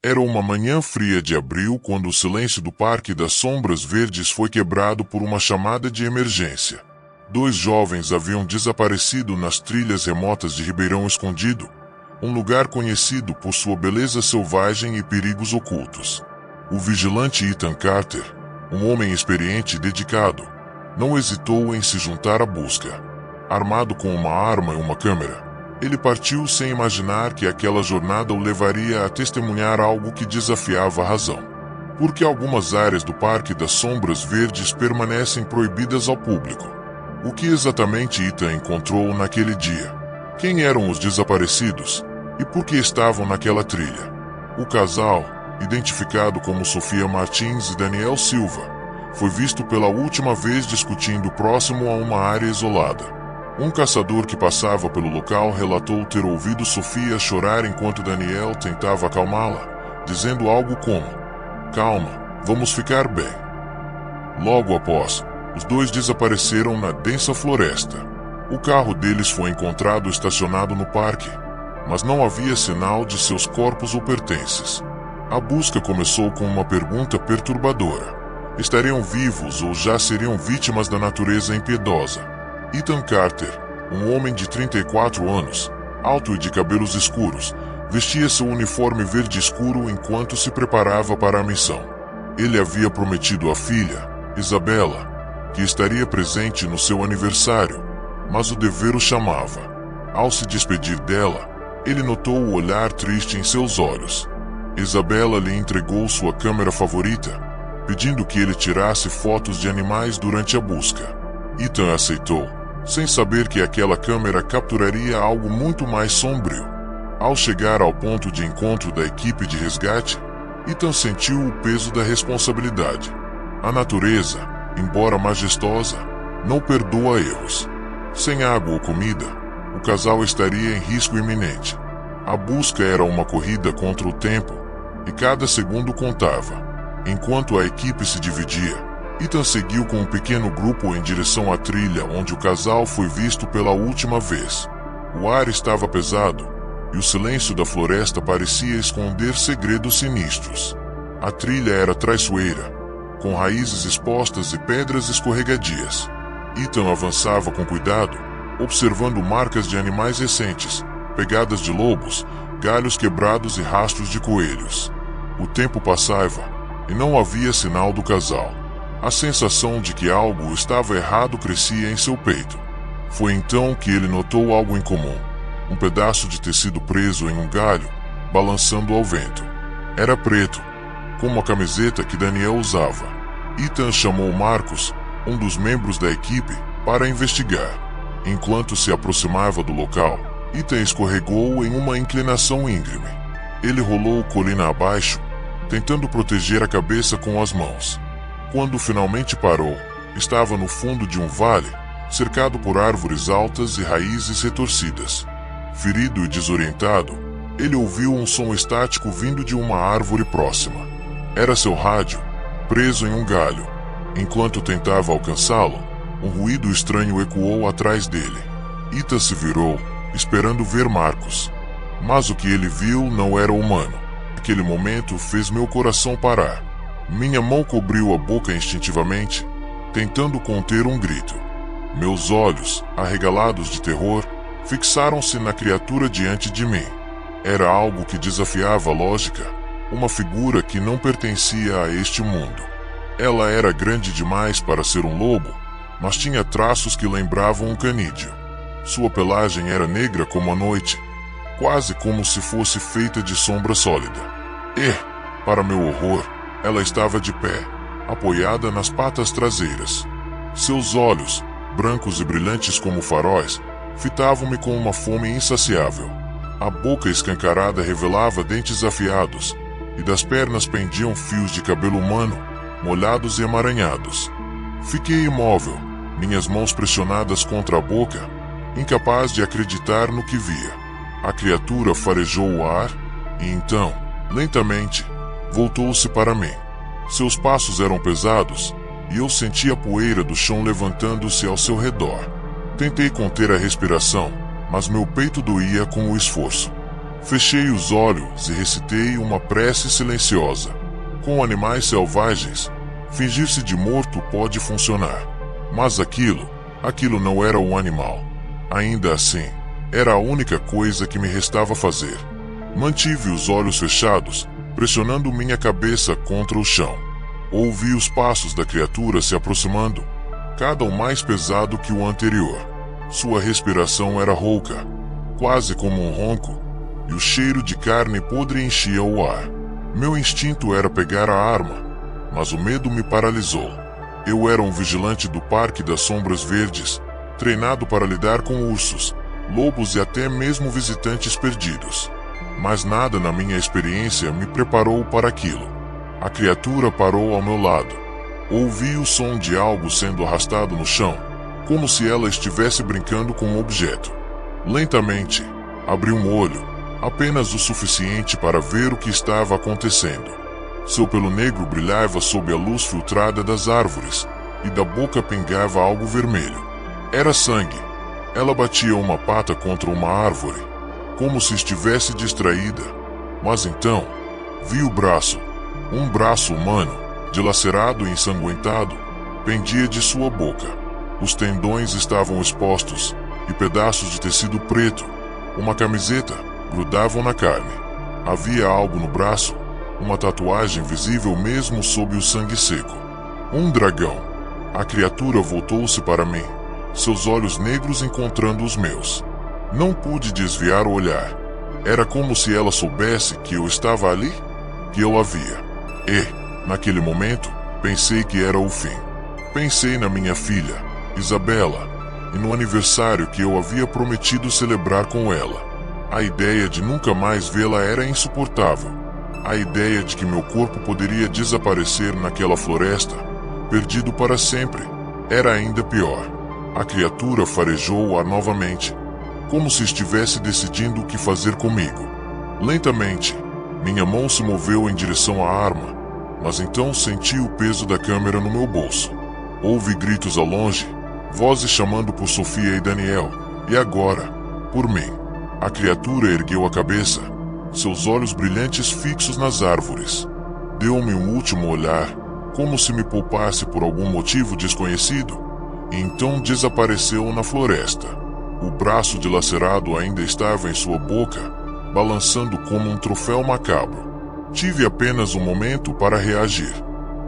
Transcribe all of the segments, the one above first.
Era uma manhã fria de abril quando o silêncio do Parque das Sombras Verdes foi quebrado por uma chamada de emergência. 2 jovens haviam desaparecido nas trilhas remotas de Ribeirão Escondido, um lugar conhecido por sua beleza selvagem e perigos ocultos. O vigilante Ethan Carter, um homem experiente e dedicado, não hesitou em se juntar à busca. Armado com uma arma e uma câmera, ele partiu sem imaginar que aquela jornada o levaria a testemunhar algo que desafiava a razão. Porque algumas áreas do Parque das Sombras Verdes permanecem proibidas ao público. O que exatamente Ethan encontrou naquele dia? Quem eram os desaparecidos? E por que estavam naquela trilha? O casal, identificado como Sofia Martins e Daniel Silva, foi visto pela última vez discutindo próximo a uma área isolada. Um caçador que passava pelo local relatou ter ouvido Sofia chorar enquanto Daniel tentava acalmá-la, dizendo algo como: "Calma, vamos ficar bem." Logo após, os 2 desapareceram na densa floresta. O carro deles foi encontrado estacionado no parque, mas não havia sinal de seus corpos ou pertences. A busca começou com uma pergunta perturbadora: estariam vivos ou já seriam vítimas da natureza impiedosa? Ethan Carter, um homem de 34 anos, alto e de cabelos escuros, vestia seu uniforme verde escuro enquanto se preparava para a missão. Ele havia prometido à filha, Isabela, que estaria presente no seu aniversário, mas o dever o chamava. Ao se despedir dela, ele notou o olhar triste em seus olhos. Isabela lhe entregou sua câmera favorita, pedindo que ele tirasse fotos de animais durante a busca. Ethan aceitou, sem saber que aquela câmera capturaria algo muito mais sombrio. Ao chegar ao ponto de encontro da equipe de resgate, Ethan sentiu o peso da responsabilidade. A natureza, embora majestosa, não perdoa erros. Sem água ou comida, o casal estaria em risco iminente. A busca era uma corrida contra o tempo, e cada segundo contava. Enquanto a equipe se dividia, Ethan seguiu com um pequeno grupo em direção à trilha onde o casal foi visto pela última vez. O ar estava pesado, e o silêncio da floresta parecia esconder segredos sinistros. A trilha era traiçoeira, com raízes expostas e pedras escorregadias. Ethan avançava com cuidado, observando marcas de animais recentes, pegadas de lobos, galhos quebrados e rastros de coelhos. O tempo passava, e não havia sinal do casal. A sensação de que algo estava errado crescia em seu peito. Foi então que ele notou algo incomum. Um pedaço de tecido preso em um galho, balançando ao vento. Era preto, como a camiseta que Daniel usava. Ethan chamou Marcos, um dos membros da equipe, para investigar. Enquanto se aproximava do local, Ethan escorregou em uma inclinação íngreme. Ele rolou colina abaixo, tentando proteger a cabeça com as mãos. Quando finalmente parou, estava no fundo de um vale, cercado por árvores altas e raízes retorcidas. Ferido e desorientado, ele ouviu um som estático vindo de uma árvore próxima. Era seu rádio, preso em um galho. Enquanto tentava alcançá-lo, um ruído estranho ecoou atrás dele. Ethan se virou, esperando ver Marcos. Mas o que ele viu não era humano. Aquele momento fez meu coração parar. Minha mão cobriu a boca instintivamente, tentando conter um grito. Meus olhos, arregalados de terror, fixaram-se na criatura diante de mim. Era algo que desafiava a lógica, uma figura que não pertencia a este mundo. Ela era grande demais para ser um lobo, mas tinha traços que lembravam um canídeo. Sua pelagem era negra como a noite, quase como se fosse feita de sombra sólida. E, para meu horror, ela estava de pé, apoiada nas patas traseiras. Seus olhos, brancos e brilhantes como faróis, fitavam-me com uma fome insaciável. A boca escancarada revelava dentes afiados, e das pernas pendiam fios de cabelo humano, molhados e emaranhados. Fiquei imóvel, minhas mãos pressionadas contra a boca, incapaz de acreditar no que via. A criatura farejou o ar, e então, lentamente, voltou-se para mim. Seus passos eram pesados, e eu sentia a poeira do chão levantando-se ao seu redor. Tentei conter a respiração, mas meu peito doía com o esforço. Fechei os olhos e recitei uma prece silenciosa. Com animais selvagens, fingir-se de morto pode funcionar. Mas aquilo não era um animal. Ainda assim, era a única coisa que me restava fazer. Mantive os olhos fechados, pressionando minha cabeça contra o chão. Ouvi os passos da criatura se aproximando, cada um mais pesado que o anterior. Sua respiração era rouca, quase como um ronco, e o cheiro de carne podre enchia o ar. Meu instinto era pegar a arma, mas o medo me paralisou. Eu era um vigilante do Parque das Sombras Verdes, treinado para lidar com ursos, lobos e até mesmo visitantes perdidos. Mas nada na minha experiência me preparou para aquilo. A criatura parou ao meu lado. Ouvi o som de algo sendo arrastado no chão, como se ela estivesse brincando com um objeto. Lentamente, abri um olho, apenas o suficiente para ver o que estava acontecendo. Seu pelo negro brilhava sob a luz filtrada das árvores, e da boca pingava algo vermelho. Era sangue. Ela batia uma pata contra uma árvore, como se estivesse distraída. Mas então, vi o braço. Um braço humano, dilacerado e ensanguentado, pendia de sua boca. Os tendões estavam expostos, e pedaços de tecido preto, uma camiseta, grudavam na carne. Havia algo no braço, uma tatuagem visível mesmo sob o sangue seco. Um dragão. A criatura voltou-se para mim, seus olhos negros encontrando os meus. Não pude desviar o olhar. Era como se ela soubesse que eu estava ali, que eu a via. E, naquele momento, pensei que era o fim. Pensei na minha filha, Isabela, e no aniversário que eu havia prometido celebrar com ela. A ideia de nunca mais vê-la era insuportável. A ideia de que meu corpo poderia desaparecer naquela floresta, perdido para sempre, era ainda pior. A criatura farejou-a novamente, como se estivesse decidindo o que fazer comigo. Lentamente, minha mão se moveu em direção à arma, mas então senti o peso da câmera no meu bolso. Houve gritos ao longe, vozes chamando por Sofia e Daniel, e agora, por mim. A criatura ergueu a cabeça, seus olhos brilhantes fixos nas árvores. Deu-me um último olhar, como se me poupasse por algum motivo desconhecido, e então desapareceu na floresta. O braço dilacerado ainda estava em sua boca, balançando como um troféu macabro. Tive apenas um momento para reagir.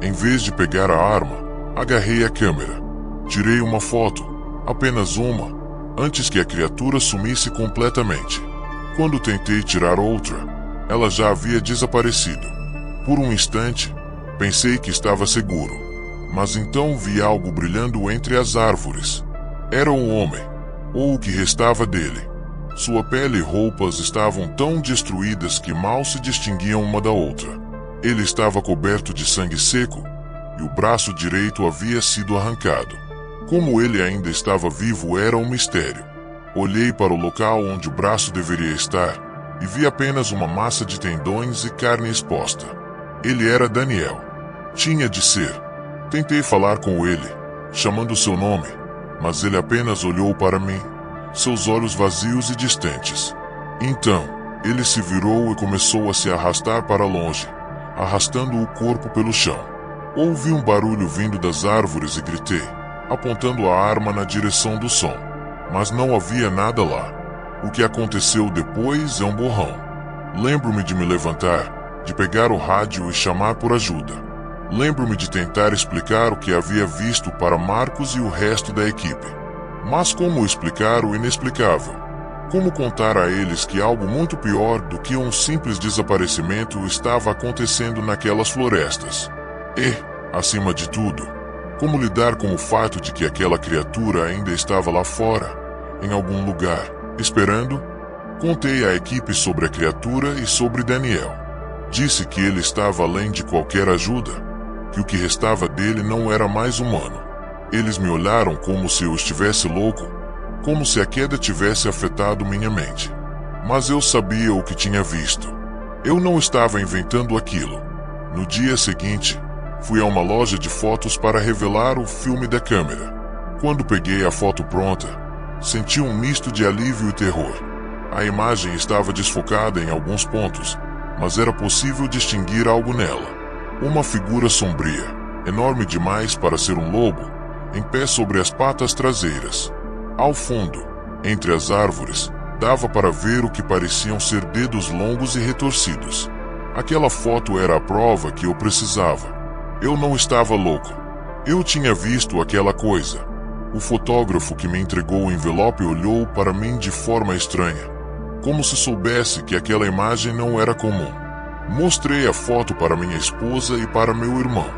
Em vez de pegar a arma, agarrei a câmera. Tirei uma foto, apenas uma, antes que a criatura sumisse completamente. Quando tentei tirar outra, ela já havia desaparecido. Por um instante, pensei que estava seguro, mas então vi algo brilhando entre as árvores. Era um homem, ou o que restava dele. Sua pele e roupas estavam tão destruídas que mal se distinguiam uma da outra. Ele estava coberto de sangue seco, e o braço direito havia sido arrancado. Como ele ainda estava vivo era um mistério. Olhei para o local onde o braço deveria estar, e vi apenas uma massa de tendões e carne exposta. Ele era Daniel. Tinha de ser. Tentei falar com ele, chamando seu nome, mas ele apenas olhou para mim, seus olhos vazios e distantes. Então, ele se virou e começou a se arrastar para longe, arrastando o corpo pelo chão. Ouvi um barulho vindo das árvores e gritei, apontando a arma na direção do som. Mas não havia nada lá. O que aconteceu depois é um borrão. Lembro-me de me levantar, de pegar o rádio e chamar por ajuda. Lembro-me de tentar explicar o que havia visto para Marcos e o resto da equipe. Mas como explicar o inexplicável? Como contar a eles que algo muito pior do que um simples desaparecimento estava acontecendo naquelas florestas? E, acima de tudo, como lidar com o fato de que aquela criatura ainda estava lá fora, em algum lugar, esperando? Contei à equipe sobre a criatura e sobre Daniel. Disse que ele estava além de qualquer ajuda, que o que restava dele não era mais humano. Eles me olharam como se eu estivesse louco, como se a queda tivesse afetado minha mente. Mas eu sabia o que tinha visto. Eu não estava inventando aquilo. No dia seguinte, fui a uma loja de fotos para revelar o filme da câmera. Quando peguei a foto pronta, senti um misto de alívio e terror. A imagem estava desfocada em alguns pontos, mas era possível distinguir algo nela. Uma figura sombria, enorme demais para ser um lobo, em pé sobre as patas traseiras. Ao fundo, entre as árvores, dava para ver o que pareciam ser dedos longos e retorcidos. Aquela foto era a prova que eu precisava. Eu não estava louco. Eu tinha visto aquela coisa. O fotógrafo que me entregou o envelope olhou para mim de forma estranha, como se soubesse que aquela imagem não era comum. Mostrei a foto para minha esposa e para meu irmão.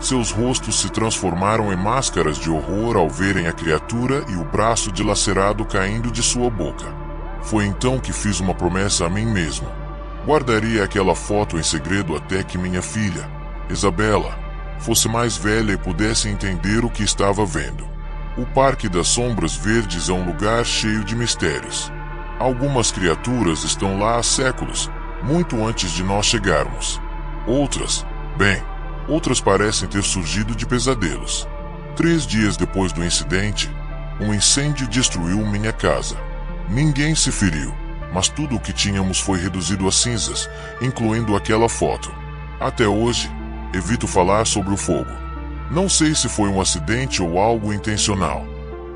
Seus rostos se transformaram em máscaras de horror ao verem a criatura e o braço dilacerado caindo de sua boca. Foi então que fiz uma promessa a mim mesmo. Guardaria aquela foto em segredo até que minha filha, Isabela, fosse mais velha e pudesse entender o que estava vendo. O Parque das Sombras Verdes é um lugar cheio de mistérios. Algumas criaturas estão lá há séculos, muito antes de nós chegarmos. Outras parecem ter surgido de pesadelos. 3 dias depois do incidente, um incêndio destruiu minha casa. Ninguém se feriu, mas tudo o que tínhamos foi reduzido a cinzas, incluindo aquela foto. Até hoje, evito falar sobre o fogo. Não sei se foi um acidente ou algo intencional.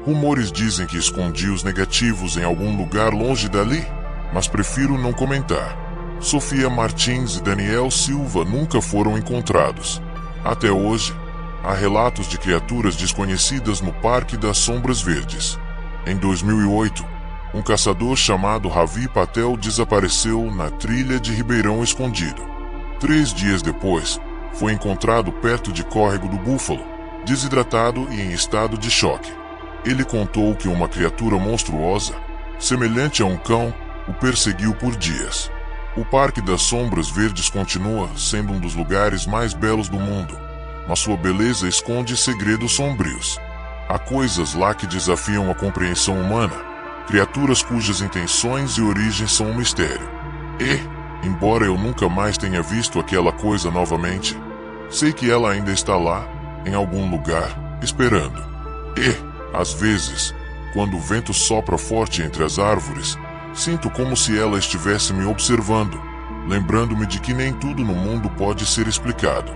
Rumores dizem que escondi os negativos em algum lugar longe dali, mas prefiro não comentar. Sofia Martins e Daniel Silva nunca foram encontrados. Até hoje, há relatos de criaturas desconhecidas no Parque das Sombras Verdes. Em 2008, um caçador chamado Ravi Patel desapareceu na trilha de Ribeirão Escondido. 3 dias depois, foi encontrado perto de Córrego do Búfalo, desidratado e em estado de choque. Ele contou que uma criatura monstruosa, semelhante a um cão, o perseguiu por dias. O Parque das Sombras Verdes continua sendo um dos lugares mais belos do mundo, mas sua beleza esconde segredos sombrios. Há coisas lá que desafiam a compreensão humana, criaturas cujas intenções e origens são um mistério. Embora eu nunca mais tenha visto aquela coisa novamente, sei que ela ainda está lá, em algum lugar, esperando. Às vezes, quando o vento sopra forte entre as árvores, sinto como se ela estivesse me observando, lembrando-me de que nem tudo no mundo pode ser explicado.